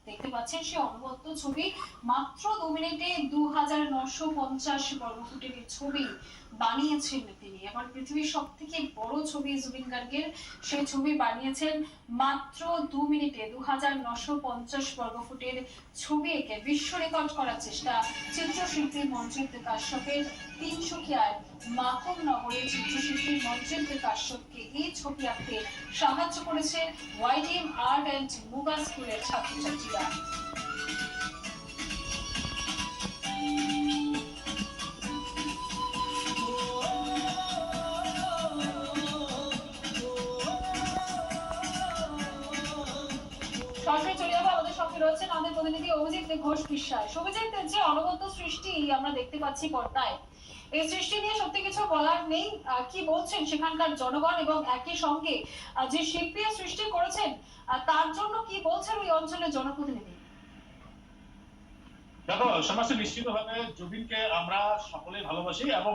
দেখতে পাচ্ছেন সেই অনবদ্য ছবি, মাত্র 2 মিনিটে 2950 বর্গফুটের ছবি বানিয়েছেন তিনি। এবার পৃথিবীর সব থেকে বড় ছবি জুবিন গার্গের, সেই ছবি বানিয়েছেন মাত্র 2 মিনিটে 2950 বর্গফুটের ছবি এঁকে বিশ্ব রেকর্ড করার চেষ্টা চিত্রশিল্পী মঞ্জিত কাশ্যপের। তিনসুকিয়ার মাখন নগরের চিত্রশিল্পী মঞ্জিত কাশ্যপকে এই ছবি আঁকতে সাহায্য করেছে ওয়াইডিএম আর্ট অ্যান্ড মুভা স্কুলের ছাত্রছাত্রীরা। সরাসরি চলে যাবো, আমাদের সঙ্গে রয়েছেন আমাদের প্রতিনিধি অভিজিৎ ঘোষ বিশ্বাস। অভিজিৎ, যে অনবদ্য সৃষ্টি আমরা দেখতে পাচ্ছি পর্দায়, এই সৃষ্টি নিয়ে সত্যি কিছু বলার নেই, কি বলছেন সেখানকার জনগণ, এবং একই সঙ্গে যে শিল্পী সৃষ্টি করেছেন তার জন্য কি বলছেন ওই অঞ্চলের জনপ্রতিনিধি? দেখো সমাজে নিশ্চিতভাবে জুবিনকে আমরা সকলেই ভালোবাসি, এবং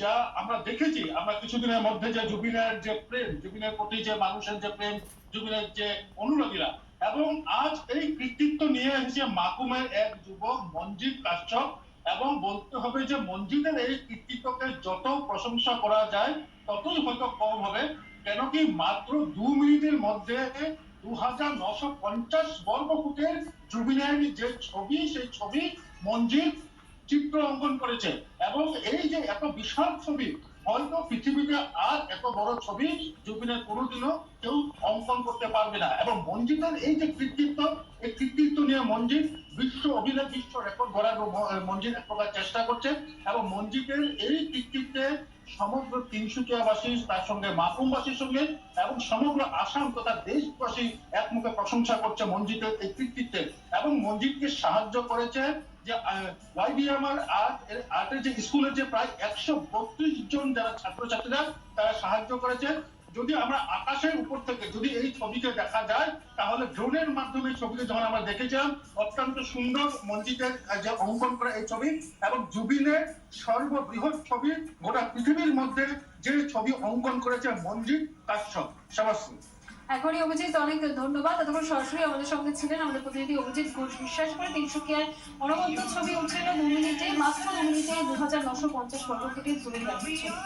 যা আমরা দেখেছি, আমরা কিছুদিনের মধ্যে যে জুবিনের যে প্রেম, জুবিনের প্রতি যে মানুষের যে প্রেম, জুবিনের যে অনুরাগীরা, এবং আজ এই কৃতিত্ব নিয়ে এসেছে মাকুমের এক যুবক মঞ্জিত কাশ্যপ। এবং বলতে হবে যে মঞ্জিতের এই কৃতিত্বকে যত প্রশংসা করা যায় ততই হয়তো কম হবে, কেন কি মাত্র 2 মিনিটের মধ্যে 2950 বর্গফুটের জুবিনের যে ছবি, সেই ছবি মঞ্জিত চিত্র অঙ্কন করেছে। এবং এই যে এত বিশাল ছবি, হয়তো পৃথিবীতে আর এত বড় ছবি জুবিনের কোনোদিনও কেউ অঙ্কন করতে পারবে না। এবং মঞ্জিতের এই যে কৃতিত্ব, এই কৃতিত্ব নিয়ে মঞ্জিত বিশ্ব অভিলেখ, বিশ্ব রেকর্ড গড়ার মঞ্জিত এক প্রকার চেষ্টা করছে। এবং মঞ্জিতের এই কৃতিত্বে সমগ্র তিনসুকিয়াবাসী, তার সঙ্গে মাকুমবাসীর সঙ্গে এবং সমগ্র আসাম তথা দেশবাসী একমুখে প্রশংসা করছে মঞ্জিতের এই কৃতিত্বে। এবং মঞ্জিতকে সাহায্য করেছে যে ওয়াইডিএম আর্টের যে স্কুলের যে প্রায় 132 জন যারা ছাত্রছাত্রীরা, তারা সাহায্য করেছে। যদি আমরা আকাশের উপর থেকে যদি এই ছবিকে দেখা যায়, তাহলে ড্রোনের মাধ্যমে ছবিকে যখন আমরা দেখেছিলাম, অত্যন্ত সুন্দর মঞ্জিতের যে অঙ্কন করা এই ছবি, এবং জুবিনের সর্ববৃহৎ ছবি গোটা পৃথিবীর মধ্যে যে ছবি অঙ্কন করেছে মঞ্জিত কাশ্যপ। শাবাশী। এখনই অভিজিৎ, অনেক ধন্যবাদ। এতক্ষণ সরাসরি আমাদের সঙ্গে ছিলেন আমাদের প্রতিনিধি অভিজিৎ ঘোষ বিশ্বাস। করে তিনসুকিয়ার অনবদ্য ছবি উঠছিল 2 মিনিটে, মাত্র 2 মিনিটে 2950 বর্গফুটের জুবিন গার্গের ছবি।